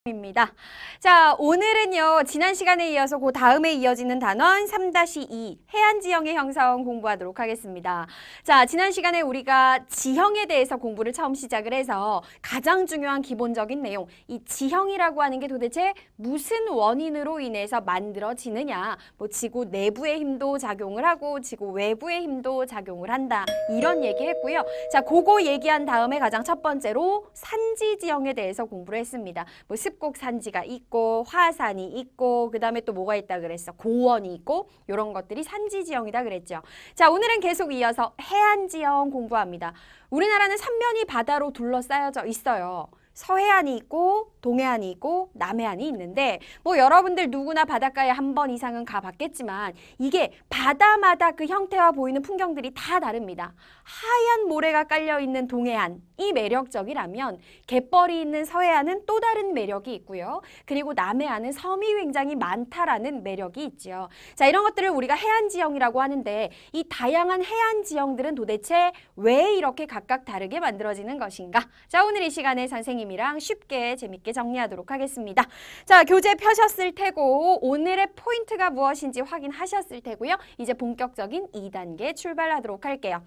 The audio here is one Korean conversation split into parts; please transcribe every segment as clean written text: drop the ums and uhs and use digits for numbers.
입니다. 자, 오늘은요, 지난 시간에 이어서 그 다음에 이어지는 단원 3-2 해안지형의 형성 공부하도록 하겠습니다. 자, 지난 시간에 우리가 지형에 대해서 공부를 처음 시작을 해서 가장 중요한 기본적인 내용, 이 지형이라고 하는 게 도대체 무슨 원인으로 인해서 만들어지느냐, 뭐 지구 내부의 힘도 작용을 하고 지구 외부의 힘도 작용을 한다, 이런 얘기 했고요. 자, 그거 얘기한 다음에 가장 첫 번째로 산지 지형에 대해서 공부를 했습니다. 뭐 습곡 산지가 있고 화산이 있고 그다음에 또 뭐가 있다 그랬어? 고원이 있고 이런 것들이 산지 지형이다 그랬죠. 자, 오늘은 계속 이어서 해안 지형 공부합니다. 우리나라는 삼면이 바다로 둘러싸여져 있어요. 서해안이 있고 동해안이 있고 남해안이 있는데 뭐 여러분들 누구나 바닷가에 한 번 이상은 가봤겠지만 이게 바다마다 그 형태와 보이는 풍경들이 다 다릅니다. 하얀 모래가 깔려있는 동해안이 매력적이라면 갯벌이 있는 서해안은 또 다른 매력이 있고요. 그리고 남해안은 섬이 굉장히 많다라는 매력이 있죠. 자, 이런 것들을 우리가 해안지형이라고 하는데 이 다양한 해안지형들은 도대체 왜 이렇게 각각 다르게 만들어지는 것인가? 자, 오늘 이 시간에 선생님이랑 쉽게 재밌게 정리하도록 하겠습니다. 자, 교재 펴셨을 테고 오늘의 포인트가 무엇인지 확인하셨을 테고요. 이제 본격적인 2단계 출발하도록 할게요.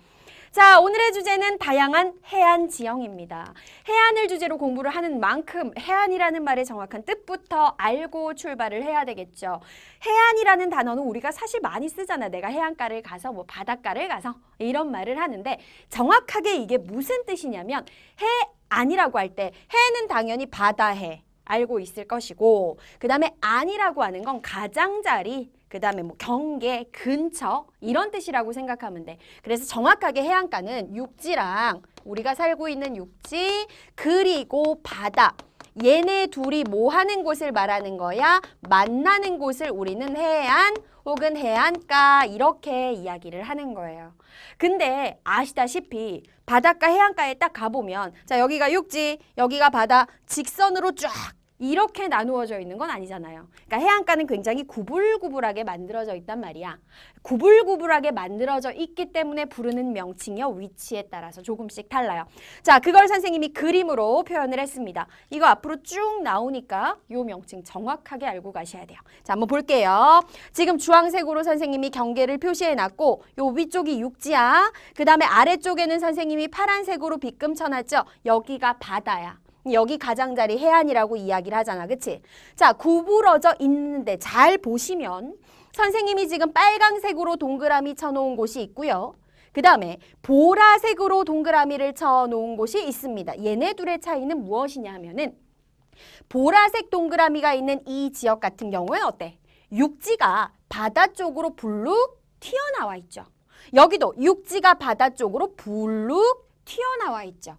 자, 오늘의 주제는 다양한 해안 지형입니다. 해안을 주제로 공부를 하는 만큼 해안이라는 말의 정확한 뜻부터 알고 출발을 해야 되겠죠. 해안이라는 단어는 우리가 사실 많이 쓰잖아. 내가 해안가를 가서 뭐 바닷가를 가서 이런 말을 하는데 정확하게 이게 무슨 뜻이냐면 해안이라고 할 때 해는 당연히 바다해 알고 있을 것이고 그 다음에 안이라고 하는 건 가장자리 그 다음에 뭐 경계, 근처 이런 뜻이라고 생각하면 돼. 그래서 정확하게 해안가는 육지랑 우리가 살고 있는 육지 그리고 바다 얘네 둘이 뭐 하는 곳을 말하는 거야? 만나는 곳을 우리는 해안 혹은 해안가 이렇게 이야기를 하는 거예요. 근데 아시다시피 바닷가 해안가에 딱 가보면 자, 여기가 육지, 여기가 바다 직선으로 쫙 이렇게 나누어져 있는 건 아니잖아요. 그러니까 해안가는 굉장히 구불구불하게 만들어져 있단 말이야. 구불구불하게 만들어져 있기 때문에 부르는 명칭이요. 위치에 따라서 조금씩 달라요. 자, 그걸 선생님이 그림으로 표현을 했습니다. 이거 앞으로 쭉 나오니까 이 명칭 정확하게 알고 가셔야 돼요. 자, 한번 볼게요. 지금 주황색으로 선생님이 경계를 표시해놨고 요 위쪽이 육지야. 그 다음에 아래쪽에는 선생님이 파란색으로 빗금 쳐놨죠. 여기가 바다야. 여기 가장자리 해안이라고 이야기를 하잖아. 그치? 자, 구부러져 있는데 잘 보시면 선생님이 지금 빨강색으로 동그라미 쳐놓은 곳이 있고요. 그 다음에 보라색으로 동그라미를 쳐놓은 곳이 있습니다. 얘네 둘의 차이는 무엇이냐 하면은 보라색 동그라미가 있는 이 지역 같은 경우에는 어때? 육지가 바다 쪽으로 불룩 튀어나와 있죠. 여기도 육지가 바다 쪽으로 불룩 튀어나와 있죠.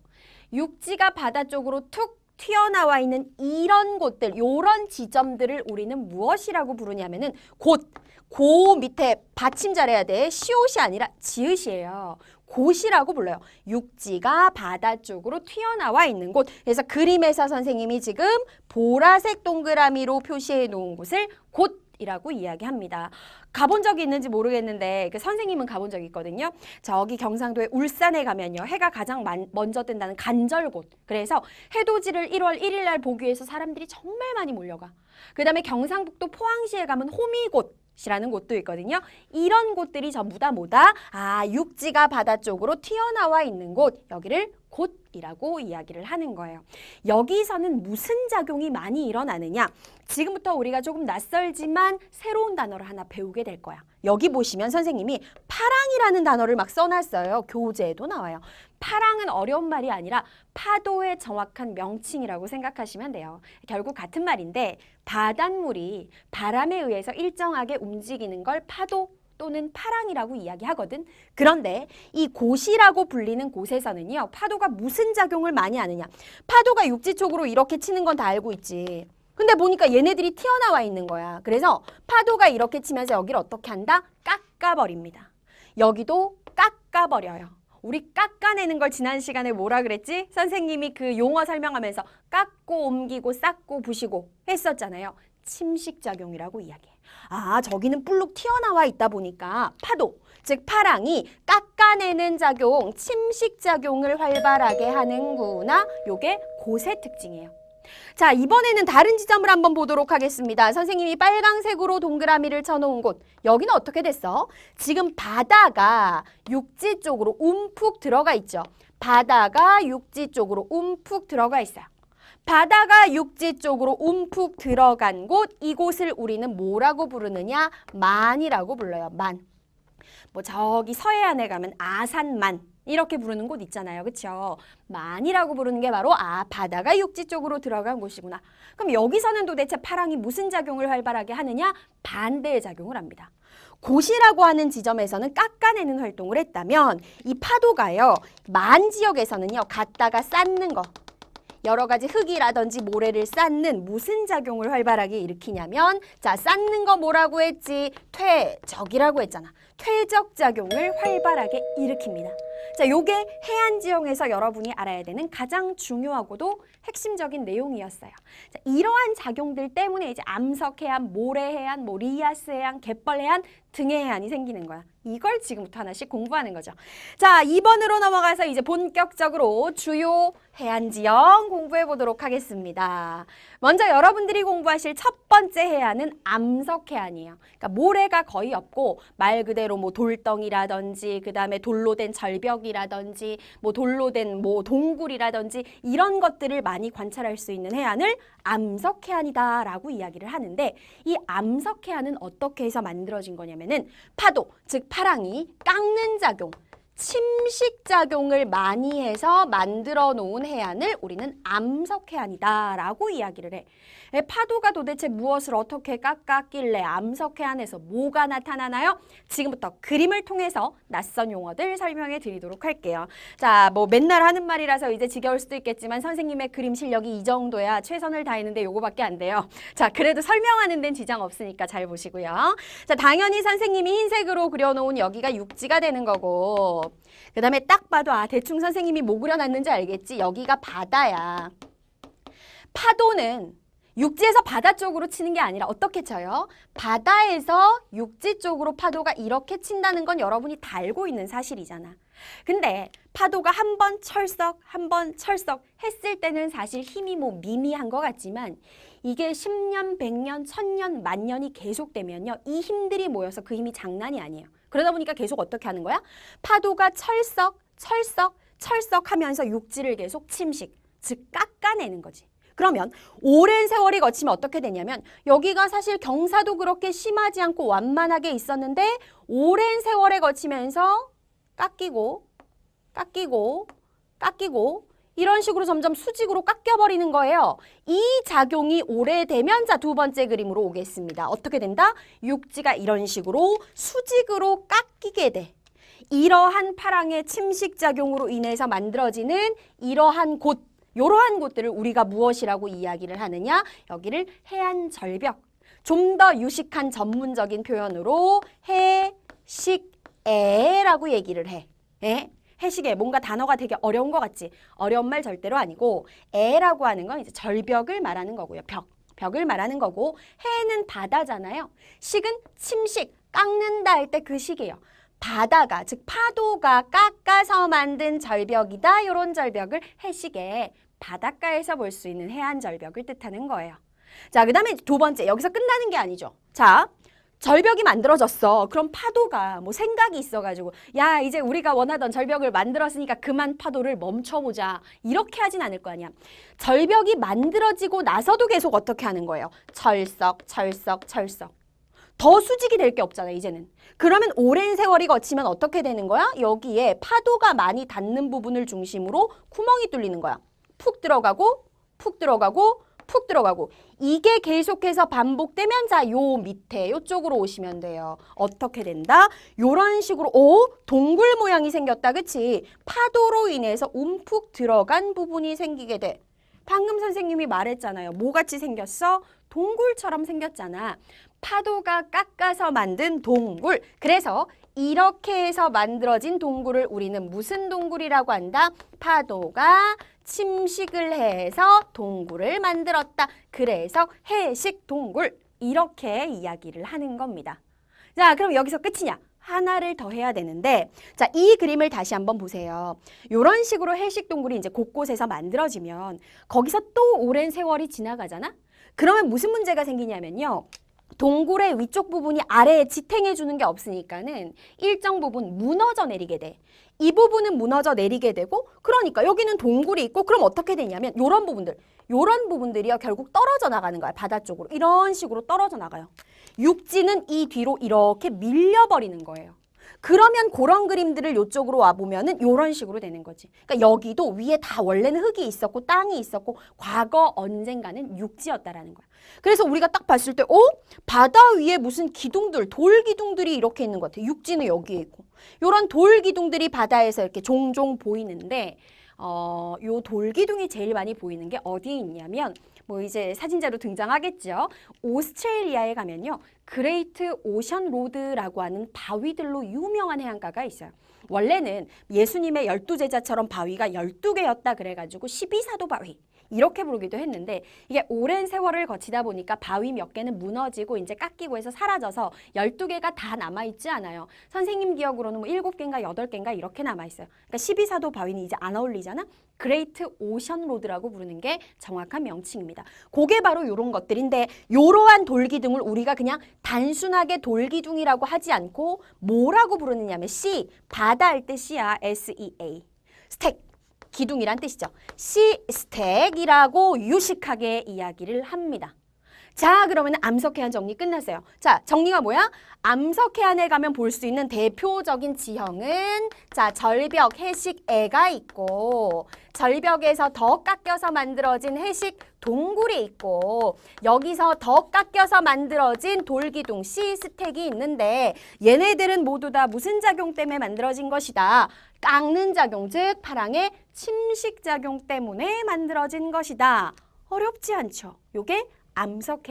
육지가 바다 쪽으로 툭 튀어나와 있는 이런 곳들, 요런 지점들을 우리는 무엇이라고 부르냐면은 고 밑에 받침 잘해야 돼. 시옷이 아니라 지읒이에요. 곳이라고 불러요. 육지가 바다 쪽으로 튀어나와 있는 곳. 그래서 그림에서 선생님이 지금 보라색 동그라미로 표시해 놓은 곳을 곳이라고 이야기합니다. 가본 적이 있는지 모르겠는데 그 선생님은 가본 적이 있거든요. 저기 경상도의 울산에 가면요. 해가 가장 먼저 뜬다는 간절곶. 그래서 해돋이를 1월 1일 날 보기 위해서 사람들이 정말 많이 몰려가. 그 다음에 경상북도 포항시에 가면 호미곶이라는 곳도 있거든요. 이런 곳들이 전부 다 뭐다? 아, 육지가 바다 쪽으로 튀어나와 있는 곳. 여기를 곳이라고 이야기를 하는 거예요. 여기서는 무슨 작용이 많이 일어나느냐? 지금부터 우리가 조금 낯설지만 새로운 단어를 하나 배우게 될 거야. 여기 보시면 선생님이 파랑이라는 단어를 막 써놨어요. 교재에도 나와요. 파랑은 어려운 말이 아니라 파도의 정확한 명칭이라고 생각하시면 돼요. 결국 같은 말인데 바닷물이 바람에 의해서 일정하게 움직이는 걸 파도 또는 파랑이라고 이야기하거든. 그런데 이 곳이라고 불리는 곳에서는요. 파도가 무슨 작용을 많이 하느냐. 파도가 육지 쪽으로 이렇게 치는 건 다 알고 있지. 근데 보니까 얘네들이 튀어나와 있는 거야. 그래서 파도가 이렇게 치면서 여기를 어떻게 한다? 깎아버립니다. 여기도 깎아버려요. 우리 깎아내는 걸 지난 시간에 뭐라 그랬지? 선생님이 그 용어 설명하면서 깎고 옮기고 쌓고 부시고 했었잖아요. 침식작용이라고 이야기해. 아, 저기는 불룩 튀어나와 있다 보니까 파도, 즉 파랑이 깎아내는 작용, 침식작용을 활발하게 하는구나. 요게 곳의 특징이에요. 자, 이번에는 다른 지점을 한번 보도록 하겠습니다. 선생님이 빨강색으로 동그라미를 쳐놓은 곳. 여기는 어떻게 됐어? 지금 바다가 육지 쪽으로 움푹 들어가 있죠. 바다가 육지 쪽으로 움푹 들어가 있어요. 바다가 육지 쪽으로 움푹 들어간 곳, 이곳을 우리는 뭐라고 부르느냐? 만이라고 불러요. 만. 뭐 저기 서해안에 가면 아산만 이렇게 부르는 곳 있잖아요. 그렇죠? 만이라고 부르는 게 바로 바다가 육지 쪽으로 들어간 곳이구나. 그럼 여기서는 도대체 파랑이 무슨 작용을 활발하게 하느냐? 반대의 작용을 합니다. 곳이라고 하는 지점에서는 깎아내는 활동을 했다면 이 파도가요. 만 지역에서는요. 갖다가 쌓는 거. 여러 가지 흙이라든지 모래를 쌓는 무슨 작용을 활발하게 일으키냐면 자, 쌓는 거 뭐라고 했지? 퇴적이라고 했잖아. 퇴적 작용을 활발하게 일으킵니다. 자, 요게 해안 지형에서 여러분이 알아야 되는 가장 중요하고도 핵심적인 내용이었어요. 자, 이러한 작용들 때문에 이제 암석해안, 모래해안, 뭐 리아스 해안, 갯벌해안 등의 해안이 생기는 거야. 이걸 지금부터 하나씩 공부하는 거죠. 자, 2번으로 넘어가서 이제 본격적으로 주요 해안 지형 공부해 보도록 하겠습니다. 먼저 여러분들이 공부하실 첫 번째 해안은 암석해안이에요. 그러니까 모래가 거의 없고 말 그대로 뭐 돌덩이라든지 그다음에 돌로 된 절벽이라든지 뭐 돌로 된 뭐 동굴이라든지 이런 것들을 많이 관찰할 수 있는 해안을 암석해안이다라고 이야기를 하는데 이 암석해안은 어떻게 해서 만들어진 거냐면은 파도, 즉 파랑이 깎는 작용, 침식 작용을 많이 해서 만들어 놓은 해안을 우리는 암석해안이다라고 이야기를 해. 파도가 도대체 무엇을 어떻게 깎았길래 암석해안에서 뭐가 나타나나요? 지금부터 그림을 통해서 낯선 용어들 설명해 드리도록 할게요. 자, 뭐 맨날 하는 말이라서 이제 지겨울 수도 있겠지만 선생님의 그림 실력이 이 정도야 최선을 다했는데 요거밖에 안 돼요. 자, 그래도 설명하는 데는 지장 없으니까 잘 보시고요. 자, 당연히 선생님이 흰색으로 그려놓은 여기가 육지가 되는 거고 그 다음에 딱 봐도 대충 선생님이 뭐 그려놨는지 알겠지? 여기가 바다야. 파도는 육지에서 바다 쪽으로 치는 게 아니라 어떻게 쳐요? 바다에서 육지 쪽으로 파도가 이렇게 친다는 건 여러분이 다 알고 있는 사실이잖아. 근데 파도가 한 번 철썩, 한 번 철썩 했을 때는 사실 힘이 뭐 미미한 것 같지만 이게 10년, 100년, 1000년, 만년이 계속되면요. 이 힘들이 모여서 그 힘이 장난이 아니에요. 그러다 보니까 계속 어떻게 하는 거야? 파도가 철썩, 철썩, 철썩하면서 육지를 계속 침식, 즉 깎아내는 거지. 그러면 오랜 세월이 거치면 어떻게 되냐면 여기가 사실 경사도 그렇게 심하지 않고 완만하게 있었는데 오랜 세월에 거치면서 깎이고 깎이고 깎이고 이런 식으로 점점 수직으로 깎여버리는 거예요. 이 작용이 오래되면 자, 두 번째 그림으로 오겠습니다. 어떻게 된다? 육지가 이런 식으로 수직으로 깎이게 돼. 이러한 파랑의 침식작용으로 인해서 만들어지는 이러한 곳, 이러한 곳들을 우리가 무엇이라고 이야기를 하느냐? 여기를 해안절벽, 좀 더 유식한 전문적인 표현으로 해식애라고 얘기를 해. 해식애, 뭔가 단어가 되게 어려운 것 같지? 어려운 말 절대로 아니고 애라고 하는 건 이제 절벽을 말하는 거고요. 벽을 말하는 거고 해는 바다잖아요. 식은 침식, 깎는다 할 때 그 식이에요. 바다가, 즉 파도가 깎아서 만든 절벽이다. 이런 절벽을 해식에 바닷가에서 볼 수 있는 해안절벽을 뜻하는 거예요. 자, 그 다음에 두 번째, 여기서 끝나는 게 아니죠. 자, 절벽이 만들어졌어. 그럼 파도가 뭐 생각이 있어가지고 야, 이제 우리가 원하던 절벽을 만들었으니까 그만 파도를 멈춰보자. 이렇게 하진 않을 거 아니야. 절벽이 만들어지고 나서도 계속 어떻게 하는 거예요? 철썩, 철썩, 철썩. 더 수직이 될 게 없잖아, 이제는. 그러면 오랜 세월이 거치면 어떻게 되는 거야? 여기에 파도가 많이 닿는 부분을 중심으로 구멍이 뚫리는 거야. 푹 들어가고, 푹 들어가고, 푹 들어가고. 이게 계속해서 반복되면 자, 요 밑에, 요쪽으로 오시면 돼요. 어떻게 된다? 요런 식으로, 동굴 모양이 생겼다, 그치? 파도로 인해서 움푹 들어간 부분이 생기게 돼. 방금 선생님이 말했잖아요. 뭐같이 생겼어? 동굴처럼 생겼잖아. 파도가 깎아서 만든 동굴. 그래서 이렇게 해서 만들어진 동굴을 우리는 무슨 동굴이라고 한다? 파도가 침식을 해서 동굴을 만들었다. 그래서 해식 동굴. 이렇게 이야기를 하는 겁니다. 자, 그럼 여기서 끝이냐? 하나를 더 해야 되는데 자, 이 그림을 다시 한번 보세요. 이런 식으로 해식 동굴이 이제 곳곳에서 만들어지면 거기서 또 오랜 세월이 지나가잖아? 그러면 무슨 문제가 생기냐면요. 동굴의 위쪽 부분이 아래에 지탱해 주는 게 없으니까는 일정 부분 무너져 내리게 돼. 이 부분은 무너져 내리게 되고 그러니까 여기는 동굴이 있고 그럼 어떻게 되냐면 요런 부분들이요 결국 떨어져 나가는 거야. 바다 쪽으로. 이런 식으로 떨어져 나가요. 육지는 이 뒤로 이렇게 밀려버리는 거예요. 그러면 그런 그림들을 이쪽으로 와보면은 이런 식으로 되는 거지. 그러니까 여기도 위에 다 원래는 흙이 있었고 땅이 있었고 과거 언젠가는 육지였다라는 거야. 그래서 우리가 딱 봤을 때 바다 위에 무슨 기둥들, 돌 기둥들이 이렇게 있는 것 같아. 육지는 여기에 있고. 이런 돌 기둥들이 바다에서 이렇게 종종 보이는데 요 돌기둥이 제일 많이 보이는 게 어디에 있냐면 뭐 이제 사진자로 등장하겠죠. 오스트레일리아에 가면요. 그레이트 오션 로드라고 하는 바위들로 유명한 해안가가 있어요. 원래는 예수님의 12제자처럼 바위가 12개였다 그래가지고 12사도 바위 이렇게 부르기도 했는데 이게 오랜 세월을 거치다 보니까 바위 몇 개는 무너지고 이제 깎이고 해서 사라져서 12개가 다 남아있지 않아요. 선생님 기억으로는 뭐 7개인가 8개인가 이렇게 남아있어요. 그러니까 12사도 바위는 이제 안 어울리잖아. 그레이트 오션 로드라고 부르는 게 정확한 명칭입니다. 그게 바로 이런 것들인데 이러한 돌기둥을 우리가 그냥 단순하게 돌기둥이라고 하지 않고 뭐라고 부르느냐면 C, 바다 할 때 C야. S-E-A. 스택. 기둥이란 뜻이죠. 시 스택이라고 유식하게 이야기를 합니다. 자, 그러면 암석해안 정리 끝났어요. 자, 정리가 뭐야? 암석해안에 가면 볼 수 있는 대표적인 지형은 자, 절벽, 해식애가 있고 절벽에서 더 깎여서 만들어진 해식 동굴이 있고 여기서 더 깎여서 만들어진 돌기둥, 시스택이 있는데 얘네들은 모두 다 무슨 작용 때문에 만들어진 것이다? 깎는 작용, 즉 파랑의 침식 작용 때문에 만들어진 것이다. 어렵지 않죠? 요게 암석해